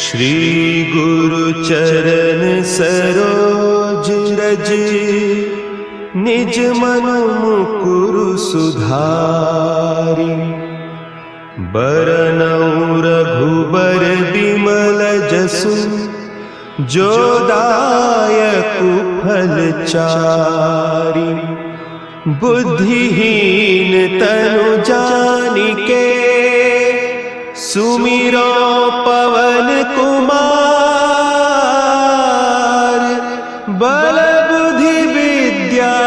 श्री गुरु चरण सरोज रज, निज मन मुकुरु सुधारि। बरनउँ रघुबर बिमल जसु, जो दायकु फल चारि। बुद्धिहीन तनु जानिके, सुमिरो पवन कुमार। बल बुद्धि विद्या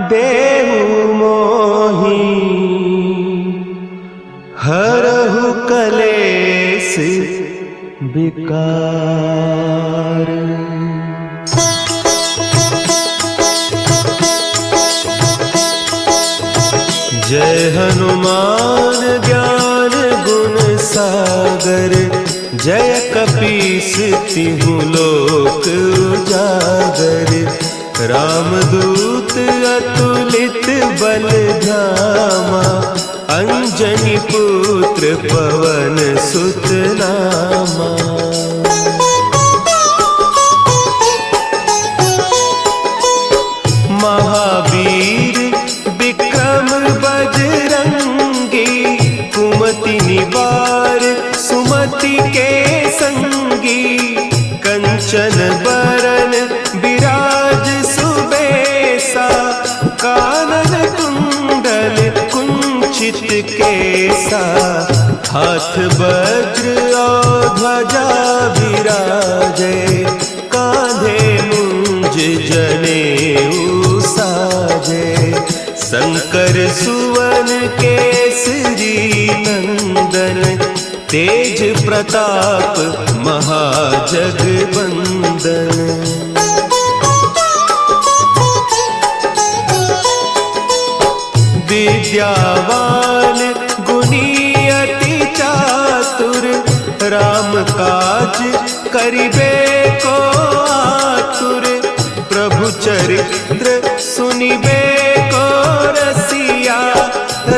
देहु मोहि, हरहु कलेस विकार। जय हनुमान ज्ञान गुण सागर, जय कपीस तिहु लोक उजागर। रामदूत अतुलित बल धामा, अंजनी पुत्र पवन सुत नामा। महावीर विक्रम बजरंगी, कुमति निवार सुमति के संगी। कंचन बरन विराज सुबेसा, कानन कुंडल कुंचित केसा। हाथ वज्र और ध्वजा विराजे, कांधे मुंज जनेऊ साजे। शंकर सुवन केसरी नंदन, तेज प्रताप महाजगवंदन। विद्यावान गुणी अति चातुर, राम काज करिबे को आतुर। प्रभु चरित्र सुनिबे को रसिया,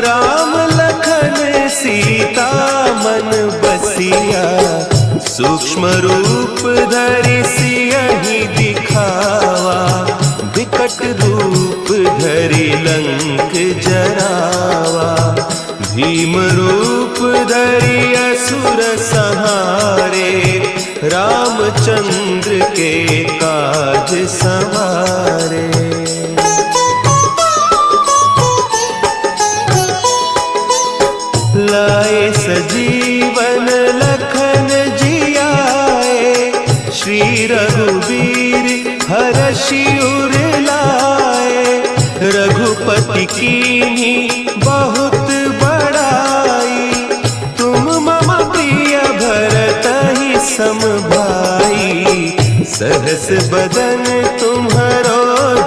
राम लखन सीता मन बसिया। सूक्ष्म रूप धरि सियहि दिखावा, विकट रूप धरि लंक जरावा। भीम रूप धरि असुर संहारे, रामचंद्र के काज सवारे। लाए सजीवन लखन जियाए, श्री रघुवीर हरषि उर लाए। रघुपति कीन्ही बहुत बड़ाई, तुम मम प्रिय भरतहि सम भाई। सहस बदन तुम्हरो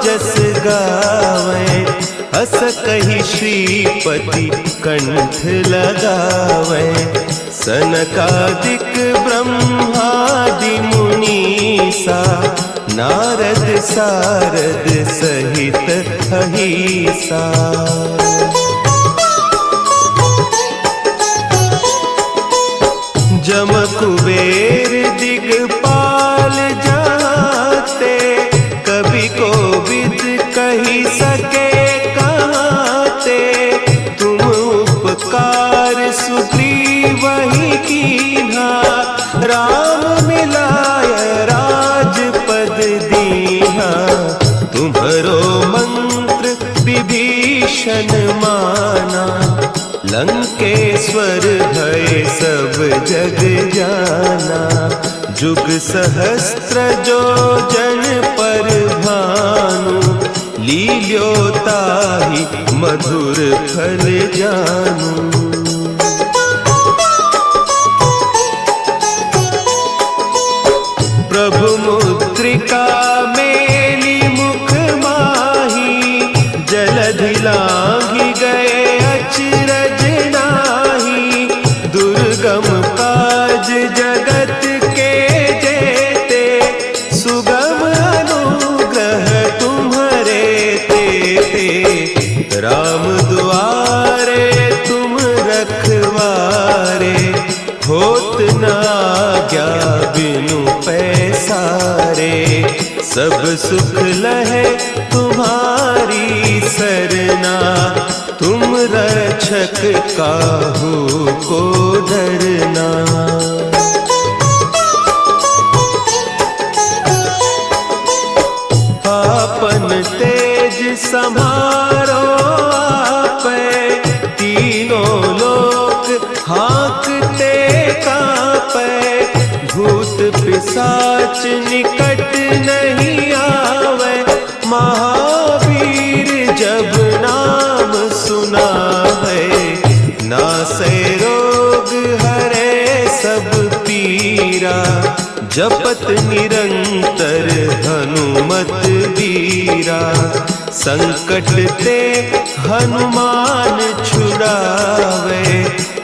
जस गावें, हस कहि श्रीपति कंठ लगावें। सनकादिक ब्रह्मादि मुनीसा, नारद सारद सहित अहीसा। जम कुबेर दिगपाल जाते, कवि कोविद कहि सके कहते। तुम उपकार सुग्रीवहि कीन्हा, राम मिलाय राजपद दीन्हा। तुम्हरो मंत्र विभीषण माना, लंकेश्वर भय सब जग जाना। जुग सहस्त्र जो जन पर भानु, लील्योताहि मधुर फल जानू। प्रभु मुद्रिका मेली मुख माही, जलधि लांघि गए अचरज नाही। दुर्गम काज जगत के जेते, सुगम अनुग्रह तुम्हरे तेते। राम दुआरे तुम रखवारे, होत न आज्ञा बिनु पैसारे, सब सुख लहे तुम्हारी सरना, तुम रक्षक काहू को डरना। आपन तेज संभारो आपे, तीनों लोक हाँकते कांपे, भूत पिशाच निकट नहीं आवे, महावीर जब नाम सुनावे, नासे रोग हरे सब पीरा, जपत निरंतर हनुमत बीरा, संकट ते हनुमान छुड़ावे,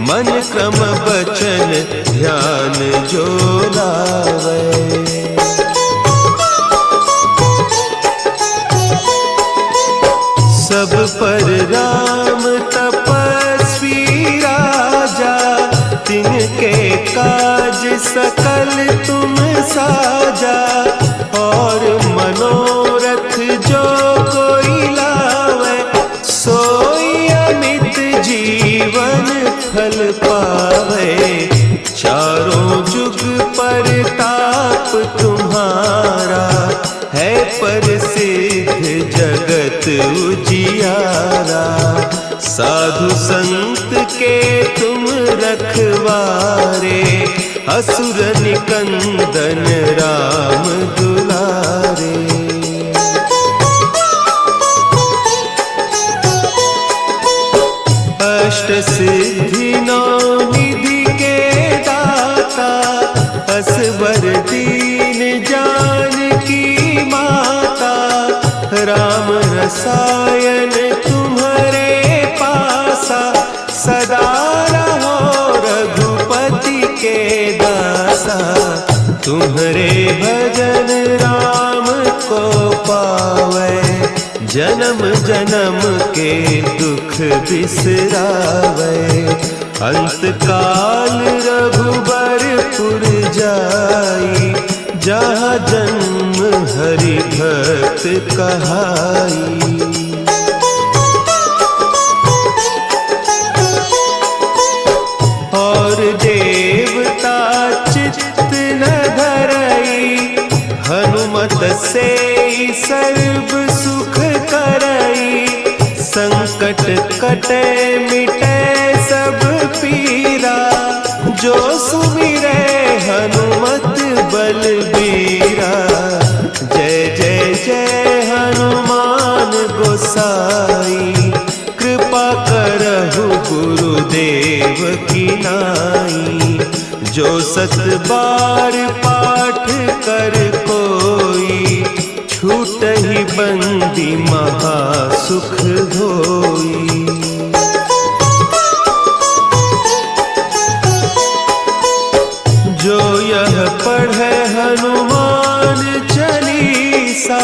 मन क्रम बचन ध्यान जो लावे। सब पर राम तपस्वी राजा, तिनके काज सकल तुम साजा, और मनोरथ जो कोई लावे, सोई अमित जीवन फल पावे, चारों जुग परताप तुम्हारा, है प्रसिद्ध जगत उजियारा, साधु संत के तुम रखवारे, असुर निकंदन राम दुलारे। अष्ट सिद्धि नौ निधि के दाता, असवर दीन जानकी माता, राम रसायन तुम्हारे पासा, सदा रहो रघुपति के दासा, तुम्हारे भजन राम को पावे, जन्म जन्म के दुख बिसरावे, अंत काल रघुबरपुर जाई, जहाँ जन्म हरि भक्त कहाई। और देवता चित्त न धरई, हनुमत से सर्व सुख करई, संकट कटे मिटे सब पीरा, जो सुमिरे हनुमत बलबीरा, जय जय जय हनुमान गोसाई, कृपा करहु गुरुदेव की नाई, जो सत बार पाठ कर कोई, छूटहि बंदी महा सुख होई। जो यह पढ़े हनुमान चालीसा,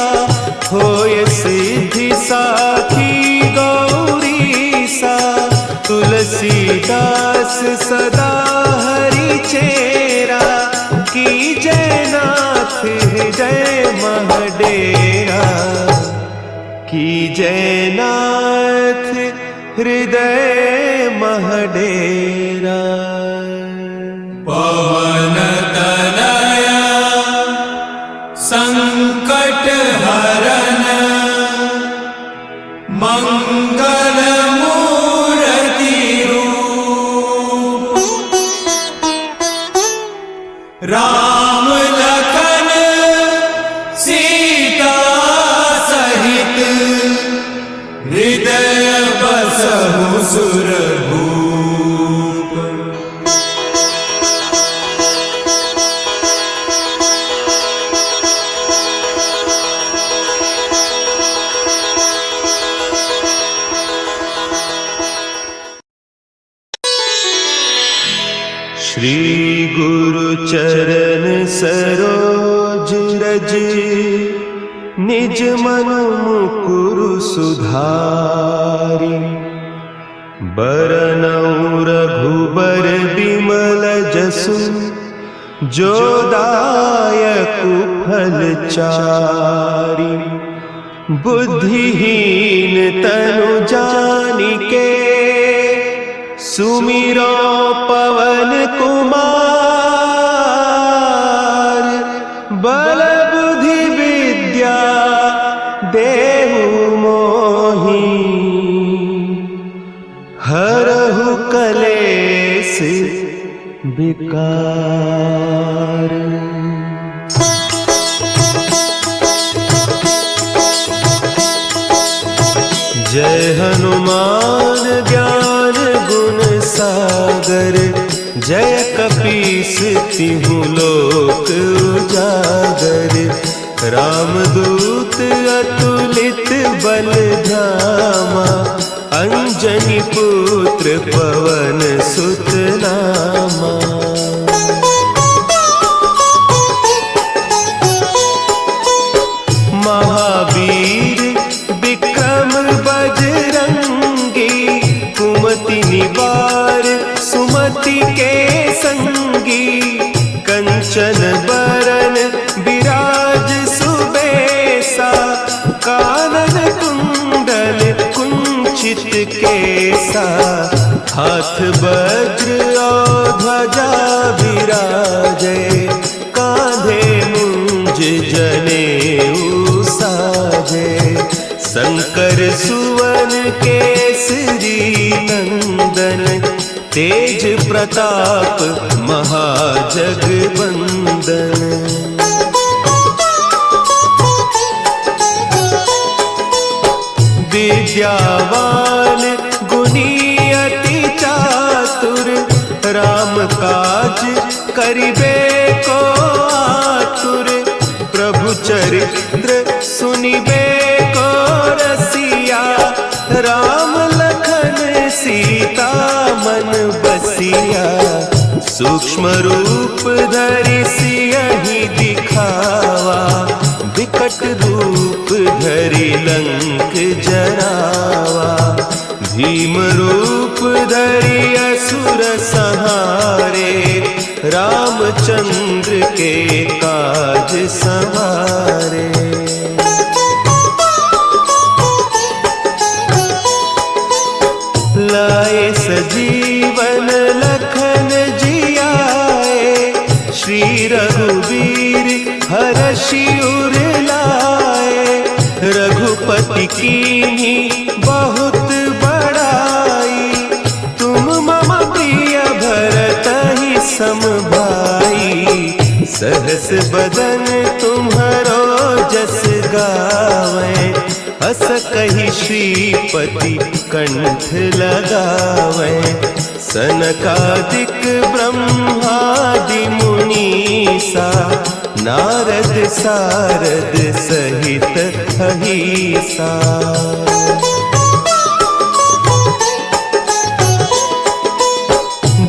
होय सिद्धि साखी गौरीसा, तुलसीदास सदा हरि चेरा, की जय नाथ हृदय महडेरा, की जय नाथ हृदय महडेरा। पवन तनया संकट हरन, मंगल मूर्ति रूप, राम लखन सीता सहित, हृदय बसहु सुरभूप। श्री गुरु चरण सरोज रज, निज मन मुकुरु सुधारि, बरनउँ रघुबर बिमल जसु, जो दायक फलचारी। बुद्धिहीन तनु जानिके सुमिरो पवन कुमार। बल बुद्धि विद्या देहु मोहि हरहु कलेस विकार। जय हनुमान ज्ञान गुण सागर। जय कपीस तिहु लोक उजागर। रामदूत अतुलित बल धामा। अंजनी पुत्र पवन सुत नामा। महावीर विक्रम बजरंगी। कुमति निवार सुमति के संगी। कंचन बरन विराज सुबेसा। कानन कुंडल कुंचित केसा। हाथ वज्र और ध्वजा विराजे। कांधे मुंज जनेऊ साजे। शंकर सुवन केसरी नंदन। तेज प्रताप महाजगवंदन। विद्यावान गुणी अति चातुर। राम काज करिबे को आतुर। प्रभु चरित्र सुनिबे को रसिया। राम लखन सीता मन बसिया। सूक्ष्म रूप धरि सियहि दिखावा। विकट रूप धरि लंक जरावा। भीम रूप धरि असुर संहारे। रामचंद्र के काज संवारे। लाए सजीवन लखन जियाए। श्री रघुवीर हरषि उर लाए। रघुपति कीन्ही बहुत बड़ाई। तुम मम प्रिय भरतहि सम भाई। सहस बदन तुम्हरो जस गावें। हस कहि श्रीपति कंठ लगावें। सनकादिक ब्रह्मादि मुनीसा। नारद सारद सहित अहीसा।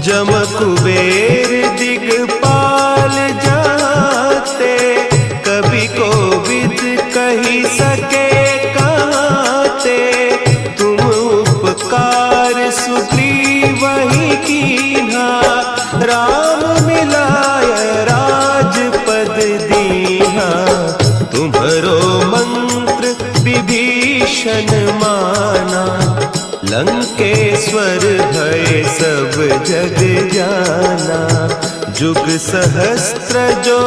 जम कुबेर दिगपाल जाते। कवि कोविद कही सके कहते। तुम उपकार सुग्रीवहि कीन्हा। राम मिलाय राजपद दीन्हा। तुम्हरो मंत्र विभीषण माना। लंकेश्वर भय सब जग जाना। जुग सहस्त्र जो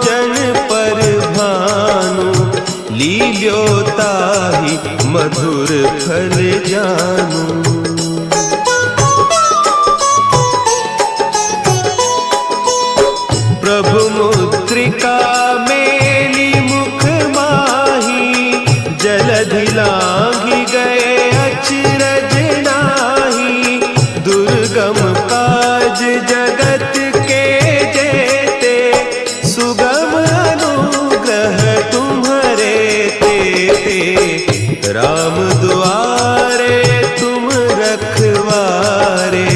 जन पर भानु। लील्योताहि मधुर फल जानू। प्रभु मुद्रिका मेली मुख माही। जलधि लांघि गए अचरज नाही। दुर्गम काज जगत के जेते। सुगम अनुग्रह तुम्हरे तेते। राम दुआरे तुम रखवारे।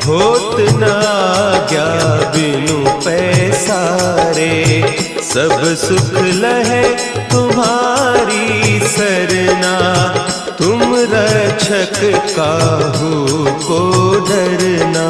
होत न आज्ञा बिनु पैसारे। सब सुख लहे तुम्हारी सरना। तुम रक्षक काहू को डरना।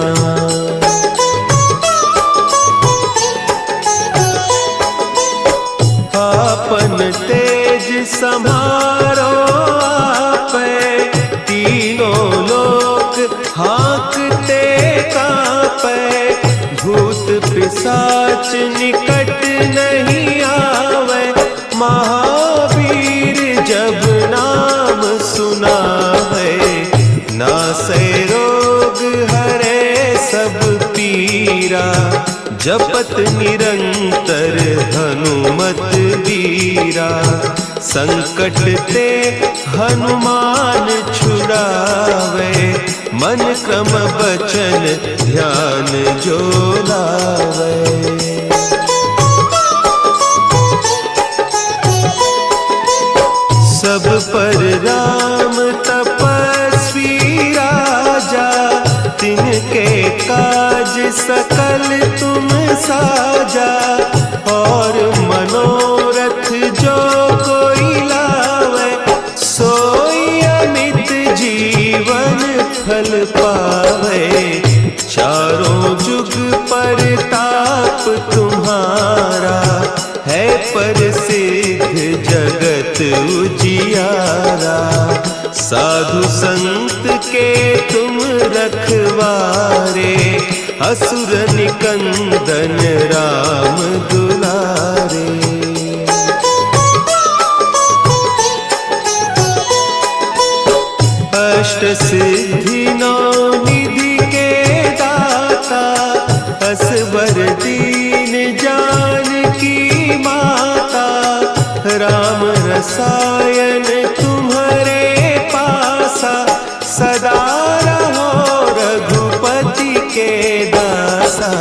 पिशाच निकट नहीं आवे, महावीर जब नाम सुनावे। नासै रोग हरे सब पीरा, जपत निरंतर हनुमत बीरा। संकट ते हनुमान छुड़ावे, मन क्रम बचन ध्यान जो लावे। सब पर राम तपस्वी राजा, तिनके काज सकल तुम साजा। और मनोरथ जो कोई लावे, सोई अमित जीवन फल पावे। चारों जुग परताप तुम्हारा, है प्रसिद्ध जगत उजियारा। साधु संत के तुम रखवारे, असुर निकंदन राम दुलारे। अष्ट सिद्धि नौ निधि के दाता, असवर दीन जानकी माता। राम रसायन तुम्हारे पासा, सदा रहो रघुपति के दासा।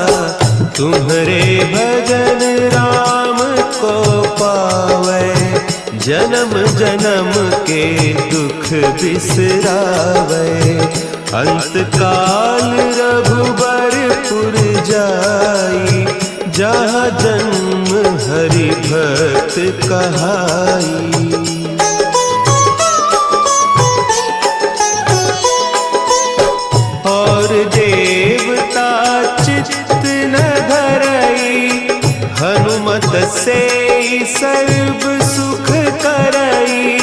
तुम्हारे भजन राम को पावे, जन्म जन्म के दुख बिसरावे। अंत काल रघुबरपुर जाई, जहाँ जन्म हरि भक्त कहाई। और देवता चित्त न धरई, हनुमत से सर्व सुख करई।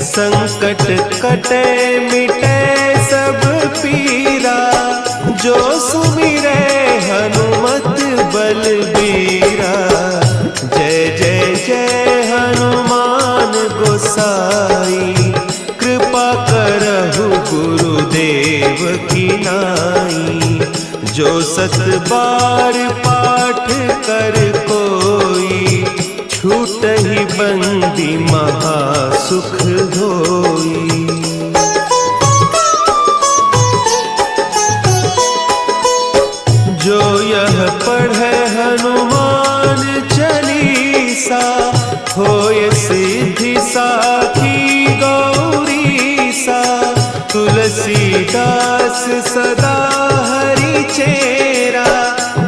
संकट कटे मिटे सब पीरा, जो सुमिरे हनुमत बलबीरा। जय जय जय हनुमान गोसाई, कृपा करहु गुरुदेव की नाई। जो सत बार पाठ कर कोई, छूटहि बंदी महासुख होई। जो यह पढ़े हनुमान चालीसा, होय सिद्धि साखी गौरीसा। तुलसीदास सदा हरि चेरा,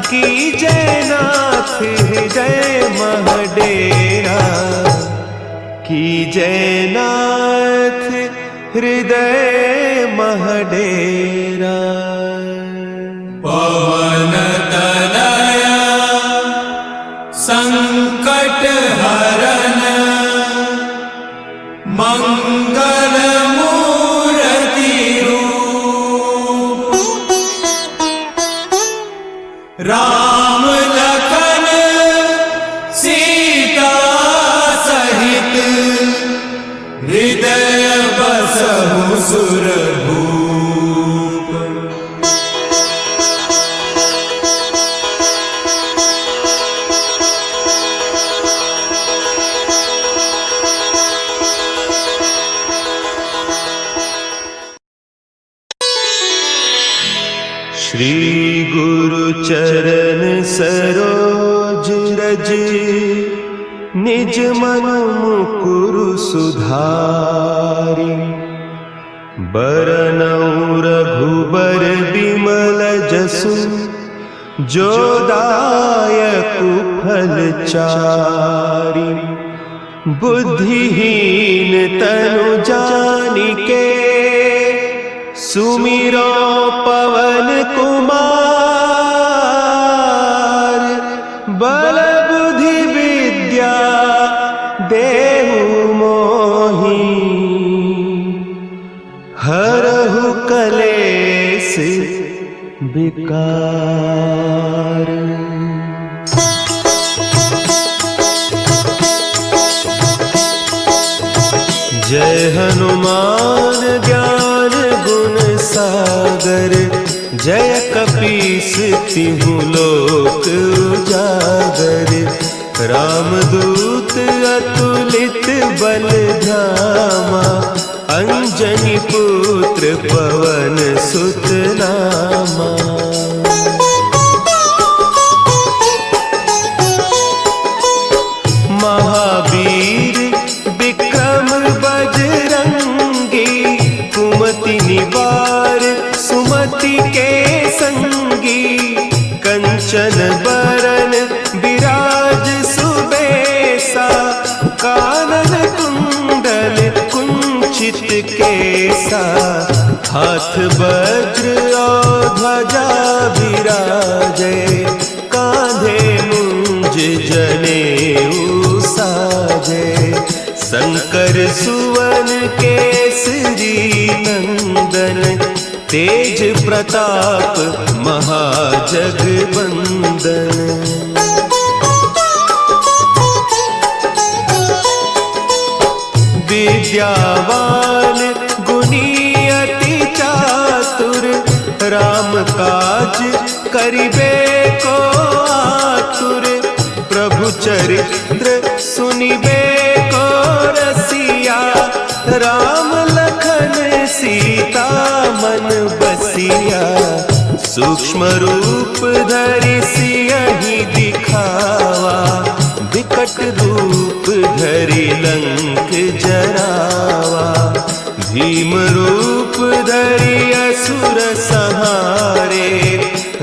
की जयनाथ हृदय महडेरा। की जयनाथ हृदय महडेरा। पवन तनया संकट हरन, मंगल मूर्ति रूप। राम लखन सीता सहित, हृदय बसहु सुरभूप। श्री गुरु चरण सरोज रज, निज मन मुकुरु सुधारि। बरनउँ रघुबर बिमल जसु, जो दायकु फल चारि। बुद्धिहीन तनु जानिके, सुमिरो पवन कुमार। बल बुद्धि विद्या देहु मोहि, हरहु कलेस विकार। रामदूत अतुलित बल धामा, अंजनी पुत्र पवन सुत नामा। महावीर विक्रम बजरंगी, कुमति निवार सुमति के संगी। कंचन बरन विराज सुबेसा, कानन कुंडल कुंचित केसा। हाथ वज्र और ध्वजा विराजे, कांधे मुंज जनेऊ साजे। शंकर सुवन केसरी नंदन, तेज प्रताप महाजगबंदन। विद्यावान गुणी अति चातुर, राम काज करिबे को आतुर। प्रभु चरित्र सुनिबे को रसिया, राम लखन सीता मन बसिया। सूक्ष्म रूप धरि सियहि दिखावा, विकट रूप धरि लंक जरावा। भीम रूप धरि असुर संहारे,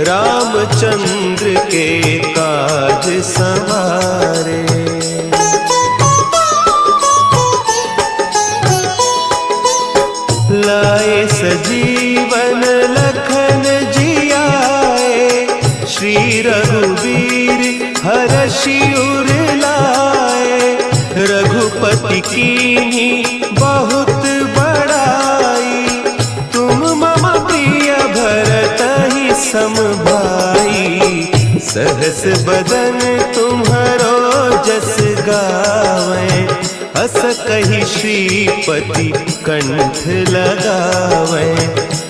रामचंद्र के काज संवारे। लाए सजीवन लखन जियाए, श्री रघुवीर हरषि उर लाए। रघुपति कीन्ही बहुत बड़ाई, तुम मम प्रिय भरतहि सम भाई। सहस बदन तुम्हरो जस गावें, हस कहि श्रीपति कंठ लगावें।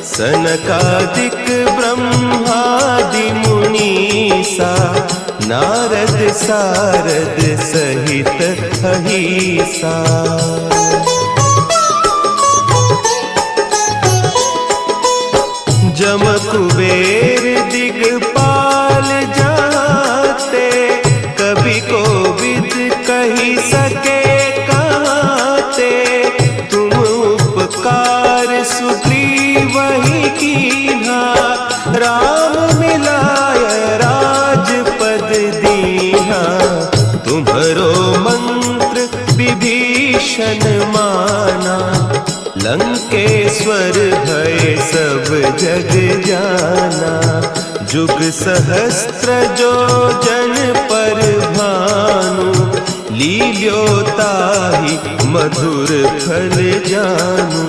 सनकादिक ब्रह्मादि मुनीसा, नारद सारद सहित अहीसा। जम कुबेर दिगपाल जाते, कवि कोविद कही सके कहते। तुम उपकार सुग्रीव ही कीन्हा, राम मिलाय राजपद दीन्हा। तुम्हरो मंत्र विभीषण माना, लंकेश्वर भय सब जग जाना। जुग सहस्त्र जो जन पर भानु, लील्योताहि मधुर फल जानू।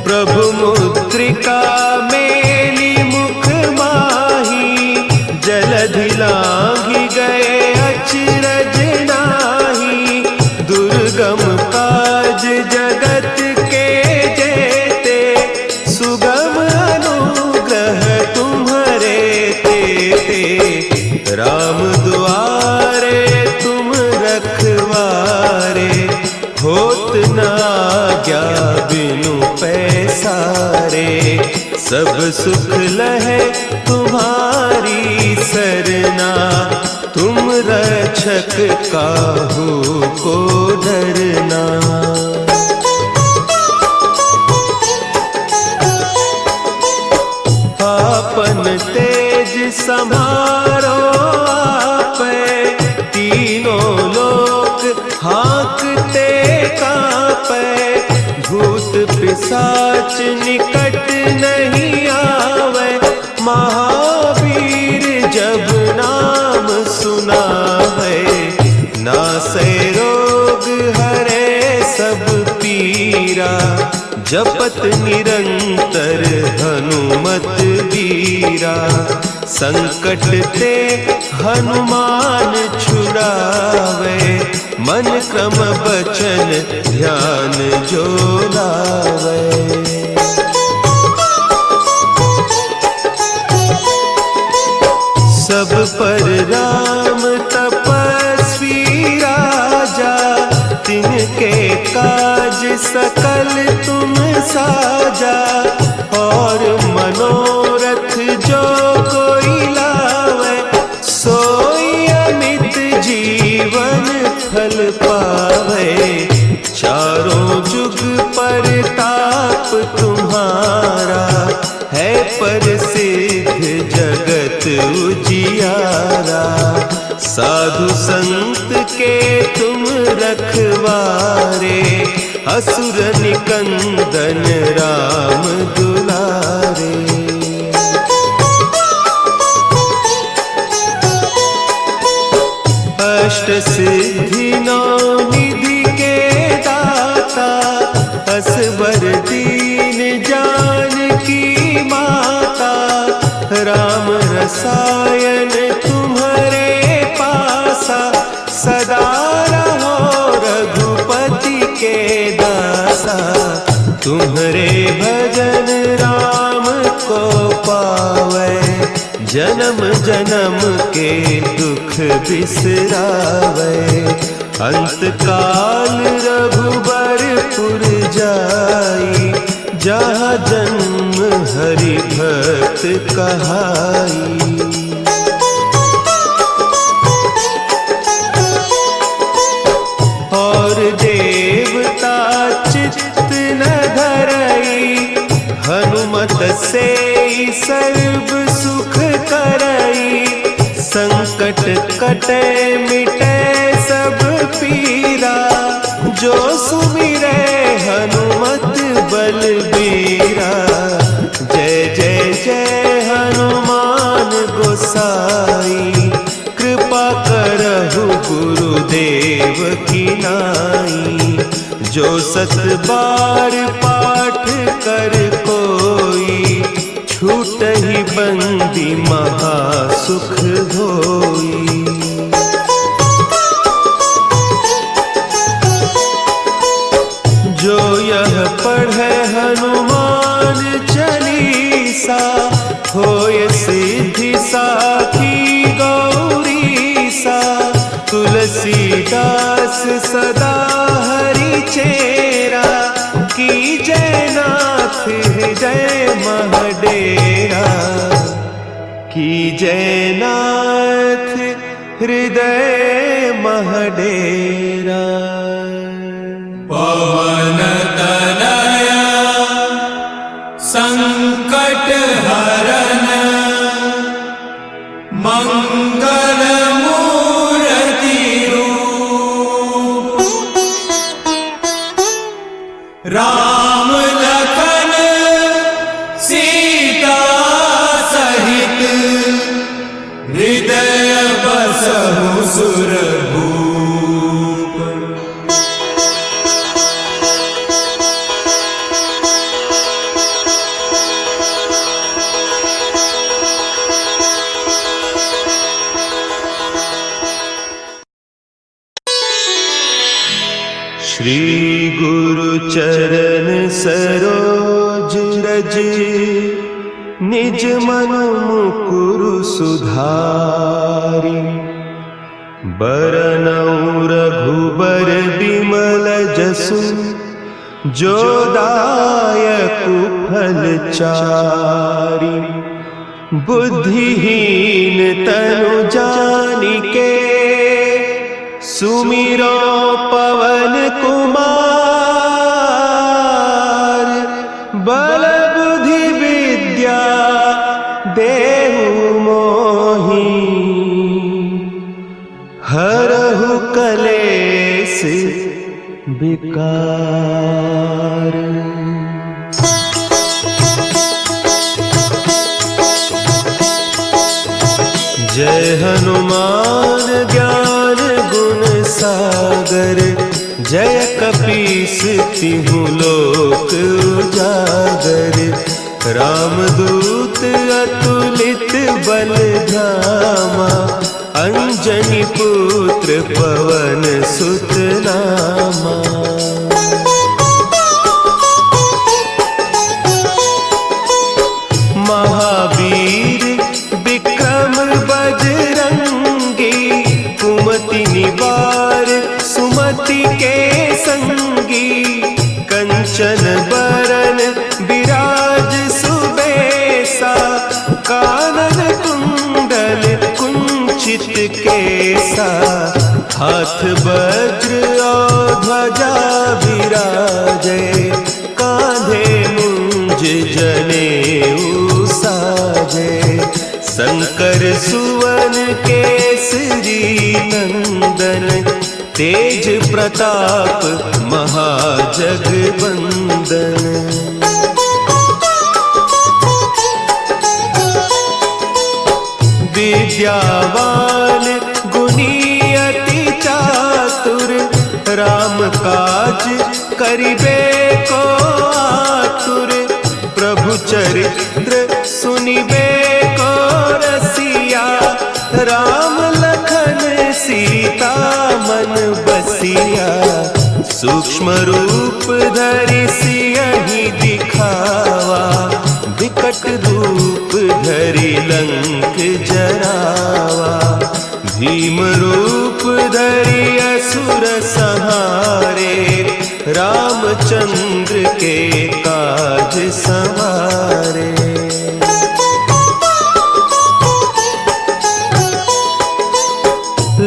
प्रभु मुद्रिका मेली मुख माही, जलधि लांघि गए अचरज नाही। दुर्गम काज जगत के जेते, सुगम अनुग्रह तुम्हरे तेते। राम दुआरे तुम रखवारे, होत न आज्ञा बिनु पैसारे। सब सुख लहे तुम्हारी सरना, तुम रक्षक काहू को डरना। आपन तेज समारो आपै, तीनों लोक हाँकते कांपै। भूत पिशाच निकट नहीं आवे, महावीर जब नाम सुना है। नासै रोग हरे सब पीरा, जपत निरंतर हनुमत बीरा। संकट ते हनुमान छुड़ावे, मन क्रम बचन ध्यान जो लावे। पर राम तपस्वी राजा, तिनके काज सकल तुम साजा। और मनोरथ जो कोई लावे, सोई अमित जीवन फल पावे। चारों जुग परताप तुम्हारा, है प्रसिद्ध जगत उजियारा। साधु संत के तुम रखवारे, असुर निकंदन राम दुलारे। अष्ट सिद्धि नौ निधि के दाता, असबर दीन जानकी माता। राम रसायन तुम्हारे पासा, सदा रहो रघुपति के दासा। तुम्हारे भजन राम को पावे, जन्म जन्म के दुख बिसरावे। अंत काल रघुबरपुर जाई, जहाँ जन्म हरि भक्त कहाई। और देवता चित्त न धरई, हनुमत से सर्व सुख करई। संकट कटे मिटे सब पीरा, जो सुमिरे हनुमत बलबीरा। जय जय जय हनुमान गोसाई, कृपा करहु गुरुदेव की नाई। जो सत बार पाठ कर कोई, छूटहि बंदी महासुख होई। जो यह पढ़े हनुमान चालीसा, होय सिद्धि साखी गौरीसा। तुलसीदास सदा हरि चेरा, की जयनाथ हृदय महडेरा। की जयनाथ हृदय महडेरा। पवन तनया संकट हरन, मंगल मूर्ति रूप। राम लखन सीता सहित, हृदय बसहु सुरभूप। श्री गुरु चरण सरोज रज, निज मन मुकुरु सुधारि। बरनउँ रघुबर बिमल जसु, जो दायकु फल चारि। बुद्धिहीन तनु जानिके, सुमिरो पवन कुमार। बल बुद्धि विद्या देहु मोहि, हरहु कलेस विकार। जय हनुमान ज्ञान गुण सागर, जय कपीस तिहु लोक उजागर। रामदूत अतुलित बल धामा, अंजनी पुत्र पवन सुत नामा। महावीर विक्रम बजरंगी, सा, हाथ वज्र और ध्वजा विराजे, कांधे मुंज जनेऊ साजे। शंकर सुवन केसरी नंदन, तेज प्रताप महाजगबंदन। विद्यावान गुणी अति चातुर, राम काज करिबे को आतुर। प्रभु चरित्र सुनिबे को रसिया, राम लखन सीता मन बसिया। सूक्ष्म रूप धरि सियहि दिखावा, विकट रूप धरि लंक जरावा। भीम रूप धरि असुर संहारे, रामचंद्र के काज संवारे।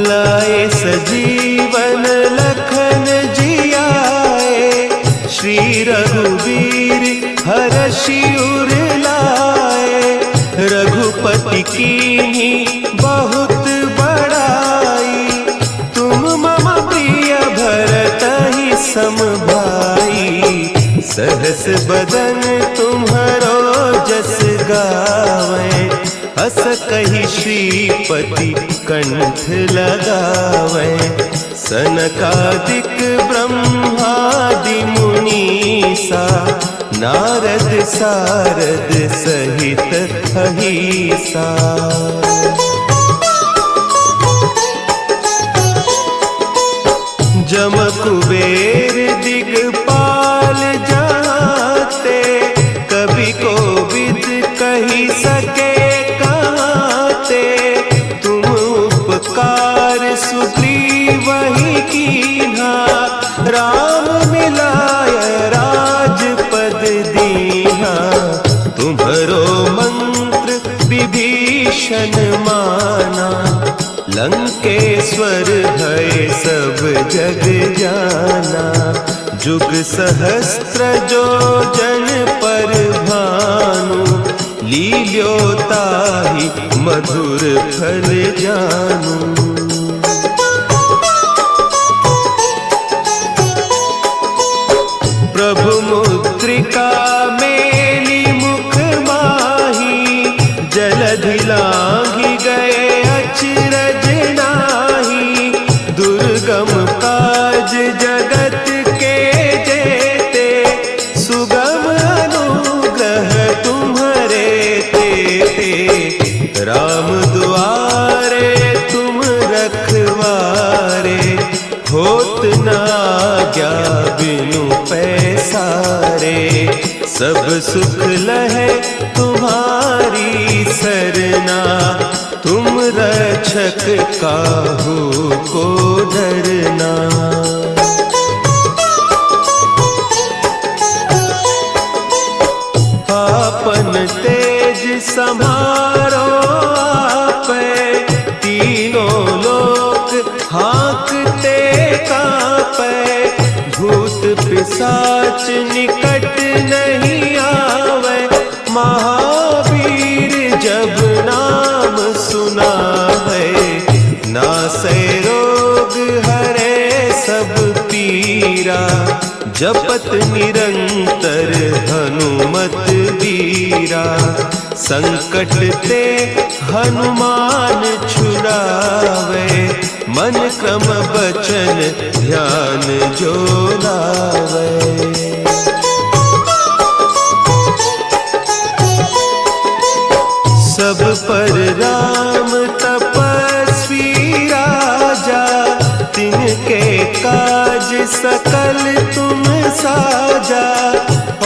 लाए सजीवन लखन जियाए, श्री रघुवीर हरषि उर लाए। रघुपति कीन्ही बहुत बड़ाई, तुम मम प्रिय भरतहि सम भाई। सहस बदन तुम्हरो जस गावें, हस कहि श्रीपति कंठ लगावें। सनकादिक ब्रह्मादि मुनीसा, नारद सारद सहित अहीसा। जम कुबेर दिगपाल जाते, कवि कोविद कही सके कहते। तुम उपकार सुग्रीवहि कीन्हा, राम मिलाय राजपद दीन्हा। तुम्हरो मंत्र विभीषण माना, लंकेश्वर है सब जग जाना। जुग सहस्त्र जो जन पर भानु, लील्यो ताहि मधुर फल जानू। प्रभु मुद्रिका मेली मुख माही, जलधि लांघि गए अचरज नाही। दुर्गम काज जगत के जेते, सुगम अनुग्रह तुम्हरे तेते। राम दुआरे तुम रखवारे, होत न आज्ञा बिनु पैसारे। सब सुख लहे तुम्हारी सरना, तुम रक्षक काहू को डरना। आपन तेज समारो आपै, तीनों लोक हाँकते कांपै। भूत पिशाच निकट नहीं आवे, महावीर जब नाम सुनावे। नासै रोग हरे सब पीरा, जपत निरंतर हनुमत वीरा। संकट ते हनुमान छुड़ावे, मन क्रम बचन ध्यान जो लावे। सब पर राम तपस्वी राजा, तिनके काज सकल तुम साजा।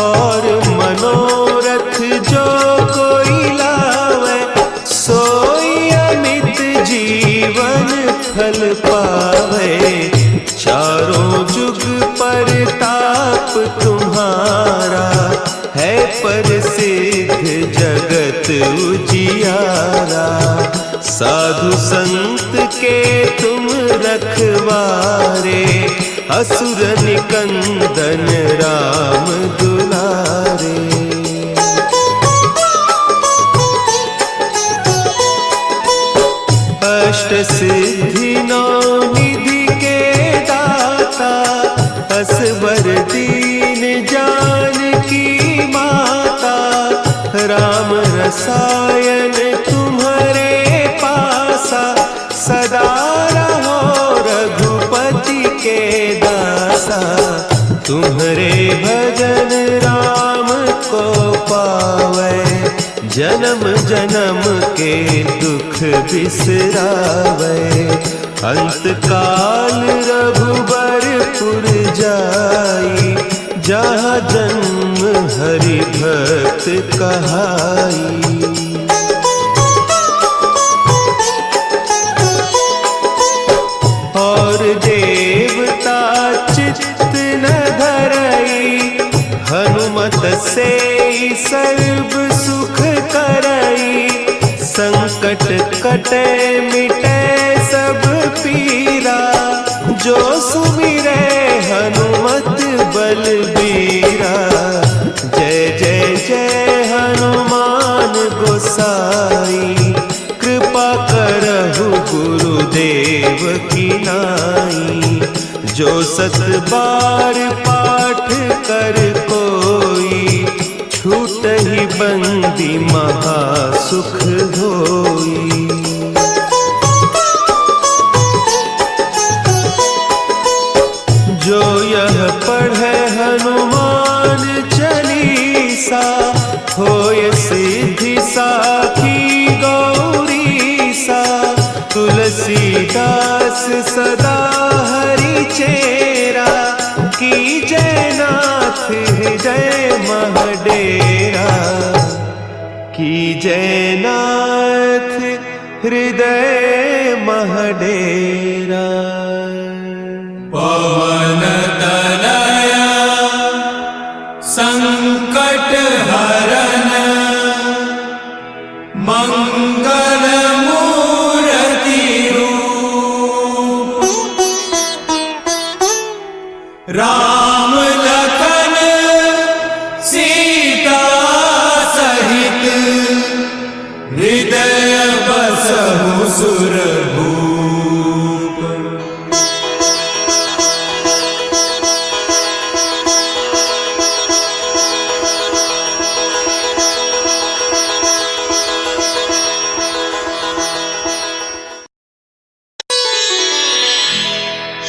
और मनोरथ जो कोई लावे, सोई अमित जीवन फल पावे। चारों जुग परताप तुम्हारा, है प्रसिद्ध जगत उजियारा। साधु संत के तुम रखवारे, असुर निकंदन राम दुलारे। अष्ट सिद्धि नौ निधि के दाता, असवर दीन जानकी माता, राम रसायन तुम्हारे पासा, सदा रहो रघुपति के दासा। तुम्हारे भजन राम को पावै, जन्म जन्म के दुख बिसरावै। अंत काल रघुबरपुर जाई, जहाँ जन्म हरि भक्त कहाई। और देवता चित्त न धरई, हनुमत से सर्व सुख करई। संकट कटे मिटे सब पीरा, जो सुमिरे हनुमत बलबीरा। जय जय जय हनुमान गोसाई, कृपा करहु गुरुदेव की नाई। जो सत बार पाठ कर कोई, छूटहि बंदी महासुख होई। जो यह पढ़े हनुमान चालीसा, होय सिद्धि साखी गौरीसा। तुलसीदास सदा हरि चेरा, की जयनाथ हृदय महडेरा। की जयनाथ हृदय महडेरा। पवन तनया संकट हरन, मंगल मूर्ति रूप। राम लखन सीता सहित, हृदय बसहु सुरभूप।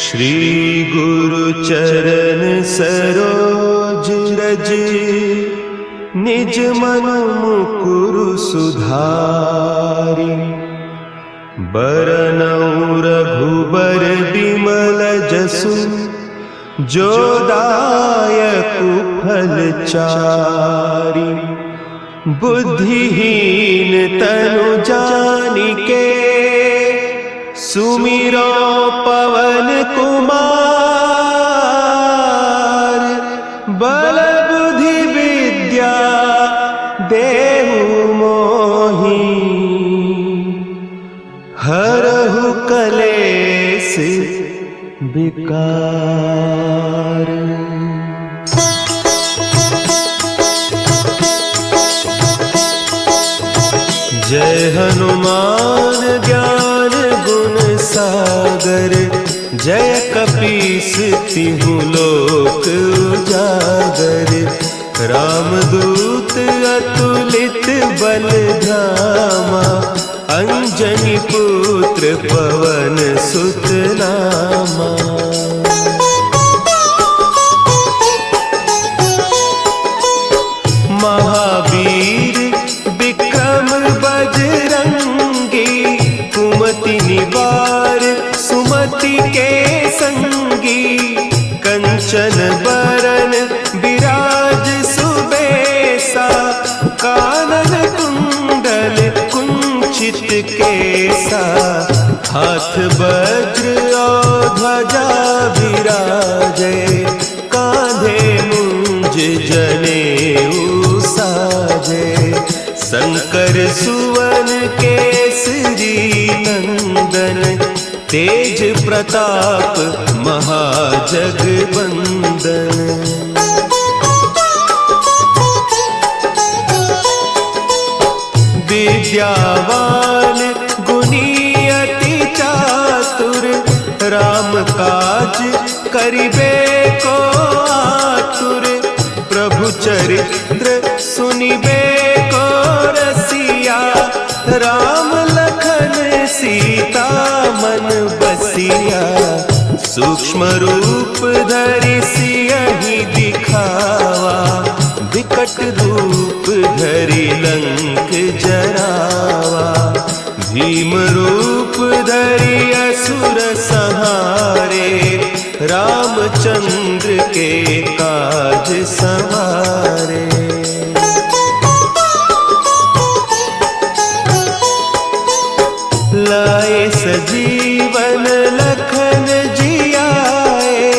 श्री गुरु चरण सरोज रज, निज मन मुकुरु सुधारि। बरनउँ रघुबर बिमल जसु, जो दायकु फल चारि। बुद्धिहीन तनु जानिके, सुमिरो पवन कुमार। बल बुद्धि विद्या देहु मोहि, हरहु कलेस विकार। जय हनुमान ज्ञान गुण सागर, जय कपीस तिहु लोक उजागर। रामदूत अतुलित बल धामा, अंजनी पुत्र पवन सुत नामा। महावीर विक्रम बजरंगी, कुमति निवार सुमति के संगी। कंचन बरन विराज सुबेसा, कानन कुंडल कुंचित केसा। हाथ वज्र और ध्वजा विराजे, कांधे मुंज जनेऊ साजे। शंकर सुवन केसरी नंदन, तेज प्रताप महाजगबंदन। विद्यावान गुणी अति चातुर, राम काज करिबे को आतुर। प्रभु चरित्र सुनिबे को रसिया, राम लखन सीता मन बसिया। सूक्ष्म रूप धरि सियहि दिखावा, विकट रूप धरि लंक जरावा। भीम रूप धरि असुर संहारे, रामचंद्र के काज संवारे। लाए सजीवन लखन जियाए,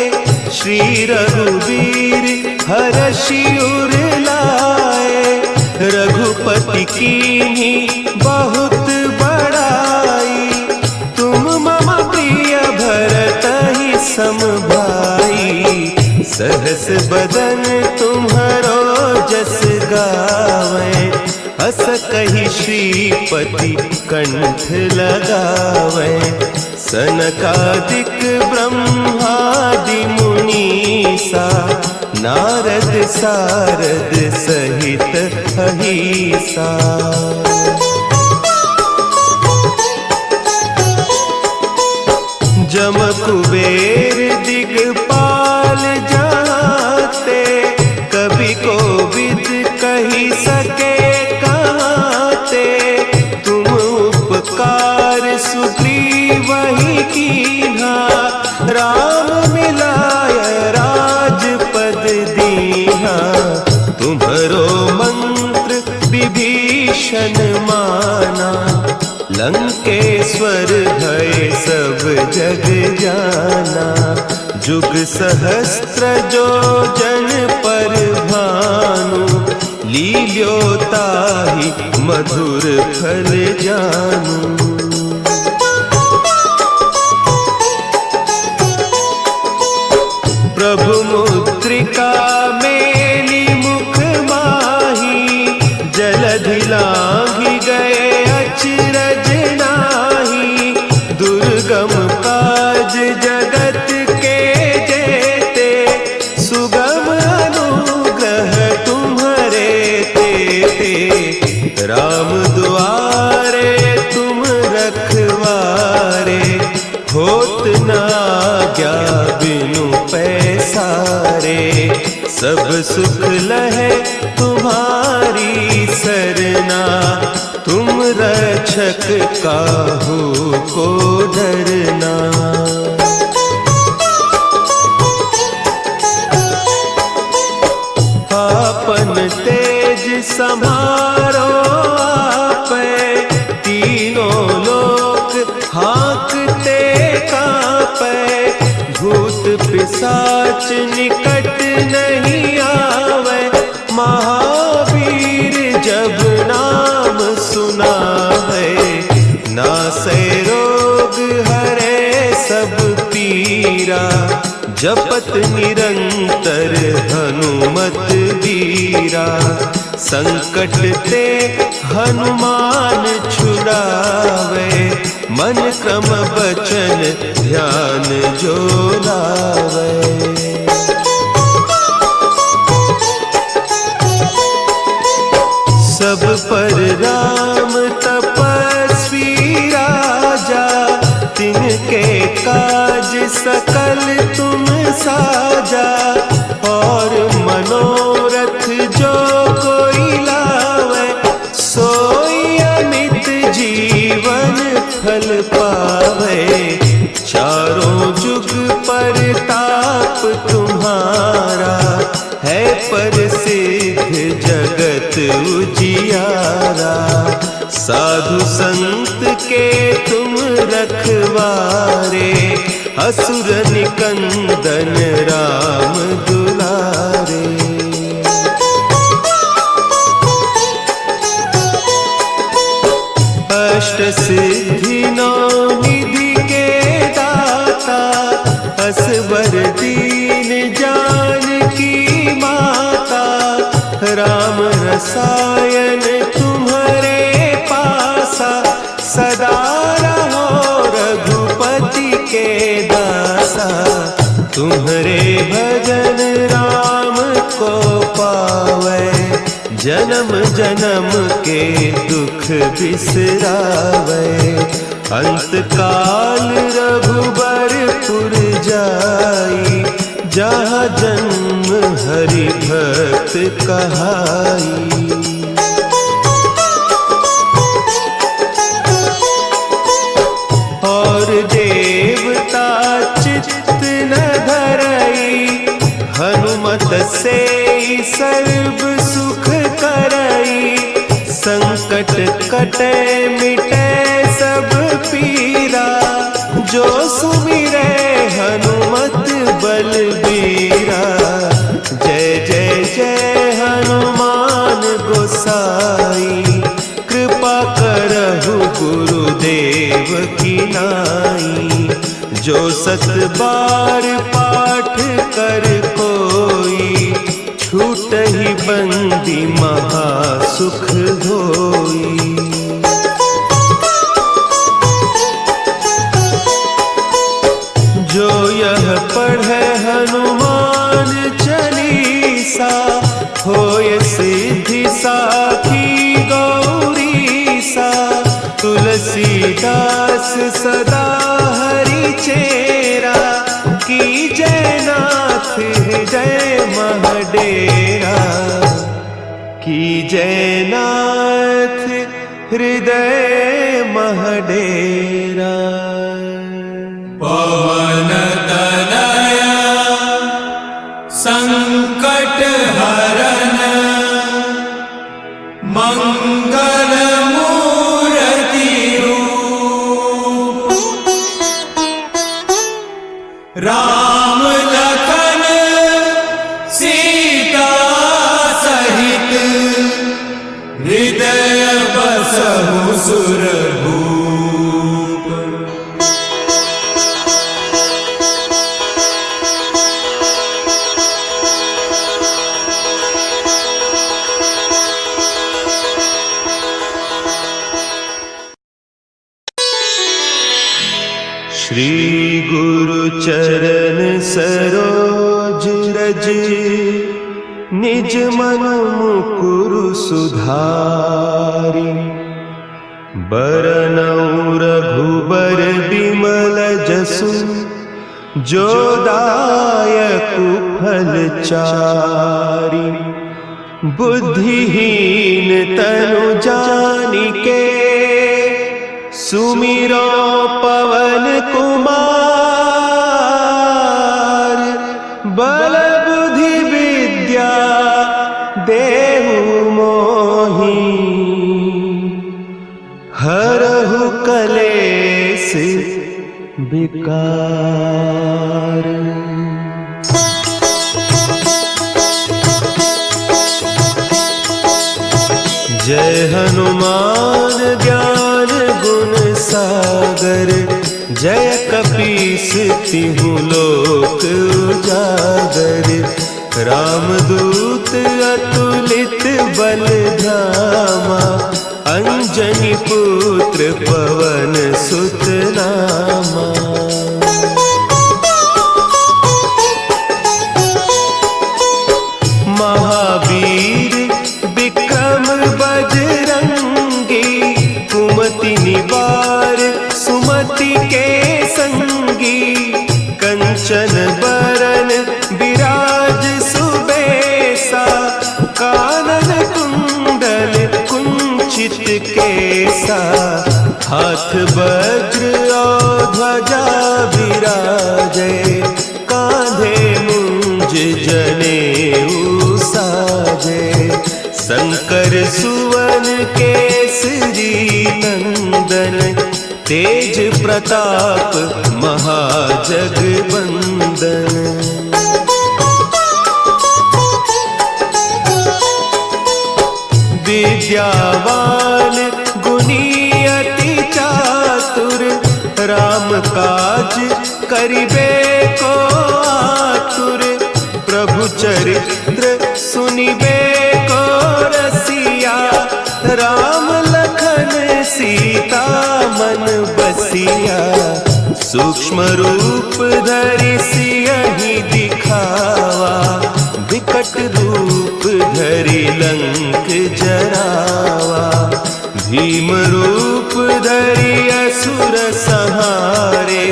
श्री रघुवीर हरषि उर लाए। रघुपति कीन्ही बहुत बड़ाई, तुम मम प्रिय भरतहि सम भाई। सहस बदन तुम्हरो जस गावें, हस कहि श्रीपति कंठ लगावें। सनकादिक ब्रह्मादि मुनीसा, नारद सारद सहित अहीसा। जम कुबेर दिगपाल जाते, कवि कोविद कहि सके कहते। तुम उपकार सुग्रीवहि कीन्हा, राम मिलाय राजपद दीन्हा। तुम्हरो मंत्र विभीषण माना, लंकेश्वर भय सब जग जाना। जुग सहस्त्र जो जन पर भानु, लील्यो ताहि मधुर फल जानू। प्रभु मुद्रिका मेली मुख माही, जलधि लांघि गए अचरज नाही। दुर्गम काज जगत के जेते, सुगम अनुग्रह तुम्हरे तेते। राम दुआरे तुम रखवारे, होत न आज्ञा बिनु पैसारे। सब सुख लहे तुम्हारी सरना, तुम रक्षक काहू को डरना। आपन तेज समारो आपै, तीनों लोक हाँकते कांपै। भूत पिशाच निकट नहीं आवे, महावीर जब नाम सुनावे। नासै रोग हरे सब पीरा, जपत निरंतर हनुमत बीरा। संकट ते हनुमान छुड़ावे, मन क्रम बचन ध्यान जो लावे। सब पर राम तपस्वी राजा, तिनके काज सकल तुम साजा। और मनोरथ जो कोई लावे, सोई अमित जीवन फल पावे। चारों जुग परताप तुम्हारा, है प्रसिद्ध जगत उजियारा। साधु संत के तुम रखवारे, असुर निकंदन राम दुलारे। अष्टसिद्धि नौ निधि के दाता, असवर दीन जानकी माता, राम रसायन तुम्हारे पासा, सदा रहो रघुपति के दासा। तुम्हारे भजन राम को पावे, जन्म जन्म के दुख बिसरावे। अंत काल रघुबरपुर जाई, जहाँ जन्म हरि भक्त कहाई। और देवता चित्त न धरई, हनुमत से सर्व सुख करई। संकट कटे मिटे सब पीरा, जो सुमिरे हनुमत बलबीरा। जय जय जय हनुमान गोसाई, कृपा करहु गुरुदेव की नाई। जो सत बार पाठ कर कोई, छूटहि बंदी महासुख होई। जो यह पढ़े हनुमान चालीसा, होय सिद्धि साखी गौरीसा। तुलसीदास सदा हरि चेरा, की जयनाथ हृदय महडेरा। की जयनाथ हृदय महडेरा। पवन तनया संकट हरन, मंगल मूर्ति रूप। राम लखन सीता सहित, हृदय बसहु सुरभूप। श्री गुरु चरण सरोज रज, निज मन मुकुरु सुधारि। बरनउँ रघुबर बिमल जसु, जो दायकु फल चारि। बुद्धिहीन तनु जानिके, सुमिरो पवन कुमार। बल बुद्धि विद्या देहु मोहि, हरहु कलेस विकार। जय हनुमान ज्ञान गुण सागर, जय कपीस तिहु लोक उजागर। रामदूत अतुलित बल धामा, अंजनी पुत्र पवन सुत नामा। महावीर विक्रम बजरंगी, कुमति निवार सुमति के संगी। कंचन बरन विराज सुबेसा, कानन कुंडल कुंचित केसा। हाथ वज्र और ध्वजा विराजे, कांधे मुंज जनेऊ साजे। शंकर सुवन केसरी नंदन, तेज प्रताप महाजगवंदन। विद्यावान गुणी अति राम काज करिबे को आतुर, प्रभु चरित्र सुनिबे को रसिया। राम लखन सीता मन बसिया, सूक्ष्म रूप धरि सियहि दिखावा। विकट रूप धरि लंक जरावा, भीम रूप धरि असुर संहारे।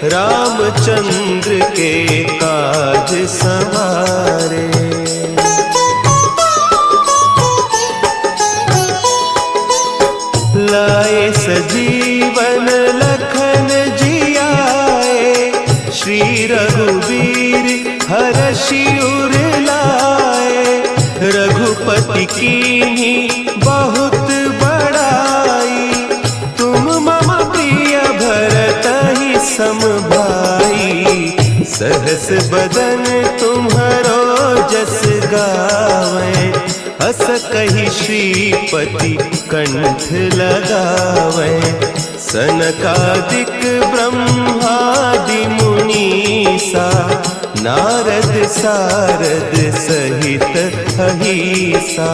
रामचंद्र के काज संवारे। लाए सजीवन लखन जियाए, श्री रघुवीर हरषि उर लाए। रघुपति कीन्ही बहुत बड़ाई, तुम मम प्रिय भरतहि सम भाई। सहस बदन तुम्हरो जस गावें, हस कहि श्रीपति कंठ लगावें। सनकादिक ब्रह्मादि मुनीसा, नारद सारद सहित अहीसा।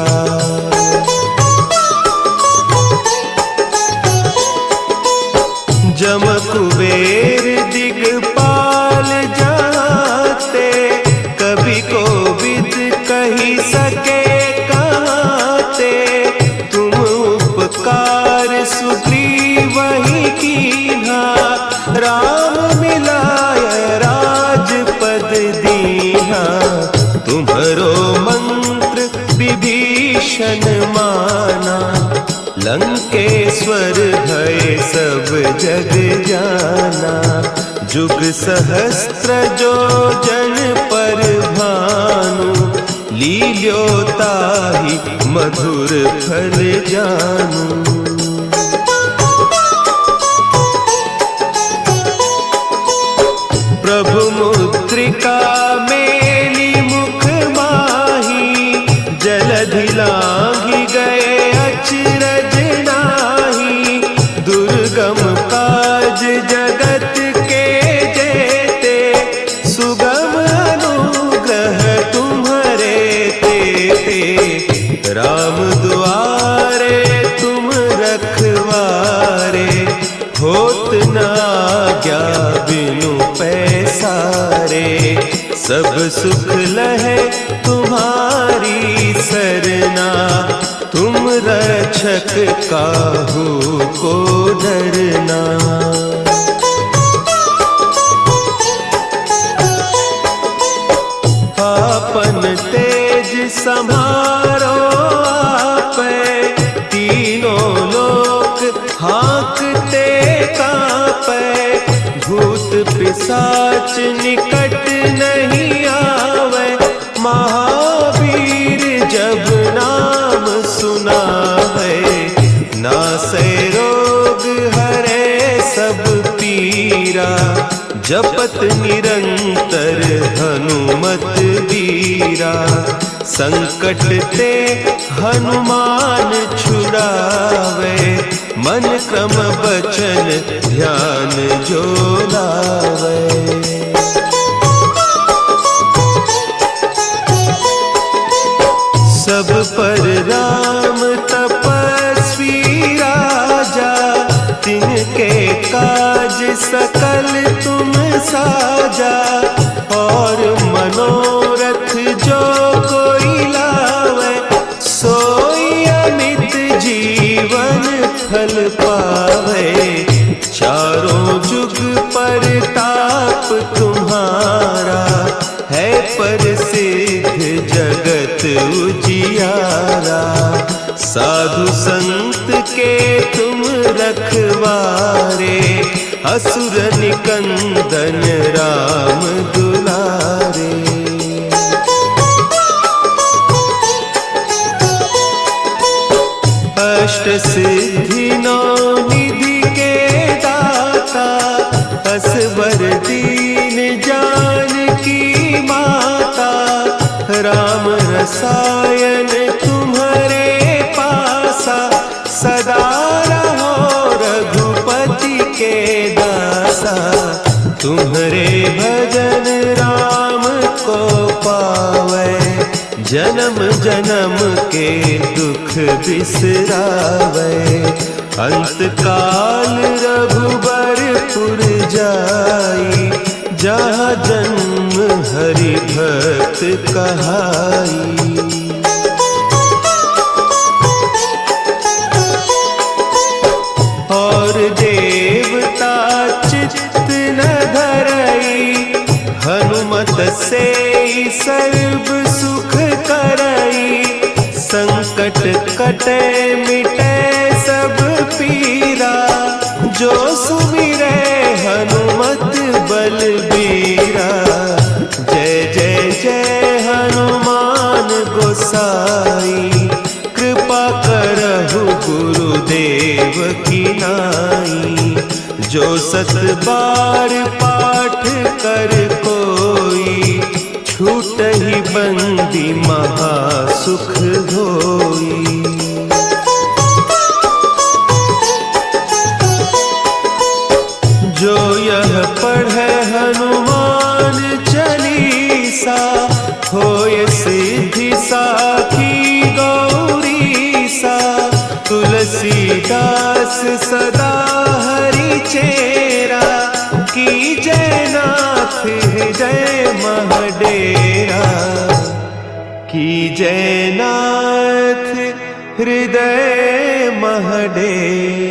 जम कुबेर दिगपाल जाते, कवि कोविद कहि सके कहते। तुम उपकार सुग्रीवहि कीन्हा, राम मिलाय राजपद दीन्हा। तुम्हरो मंत्र विभीषण माना, लंकेश्वर भय सब जग जाना। जुग सहस्त्र जो जन पर भानु, लील्योताहि मधुर फल जानू। प्रभु मुद्रिका मेली मुख माही, जलधि लांघि गए अचरज नाही। दुर्गम काज जगत के जेते, सुगम अनुग्रह तुम्हरे तेते। राम दुआरे तुम रखवारे, होत न आज्ञा बिनु पैसारे। सब सुख लहे तुम्हारी सरना, तुम रक्षक काहू को डरना। आपन तेज समारो आपै, तीनों लोक हाँकते कांपै। भूत पिशाच निकट नहीं आवे, महावीर जब नाम सुनावे। नासै रोग हरे सब पीरा, जपत निरंतर हनुमत बीरा। संकट ते हनुमान छुड़ावे, मन क्रम बचन ध्यान जो लावे। सब पर राम तपस्वी राजा, तिनके काज सकल तुम साजा। और मनोरथ जो कोई लावे, सोई अमित जीवन फल पावे। चारों जुग परताप तुम्हारा, है प्रसिद्ध जगत उजियारा। साधु संत के तुम रखवारे, असुर निकंदन राम दुलारे। अष्ट सिद्धि नौ निधि के दाता, असवर दीन जानकी माता। राम रसायन तुम्हारे पासा, सदा रहो रघुपति के दासा। जन्म के दुख बिसरावे, अंत काल रघुबरपुर जाई, जहाँ जन्म हरि भक्त कहाई। और देवता चित्त न धरई, हनुमत से सर्व सुख करई, संकट कटे मिटे सब पीरा, जो सुमिरे हनुमत बलबीरा। जय जय जय हनुमान गोसाई, कृपा करहु गुरुदेव की नाई। जो सत बार पाठ कर कोई, छूटहि बंदी महासुख होई। जो यह पढ़े हनुमान चालीसा, होय सिद्धि साखी गौरीसा। तुलसीदास सदा हरि चेरा, की जय नाथ हृदय महडेरा, की जय नाथ हृदय महडेरा।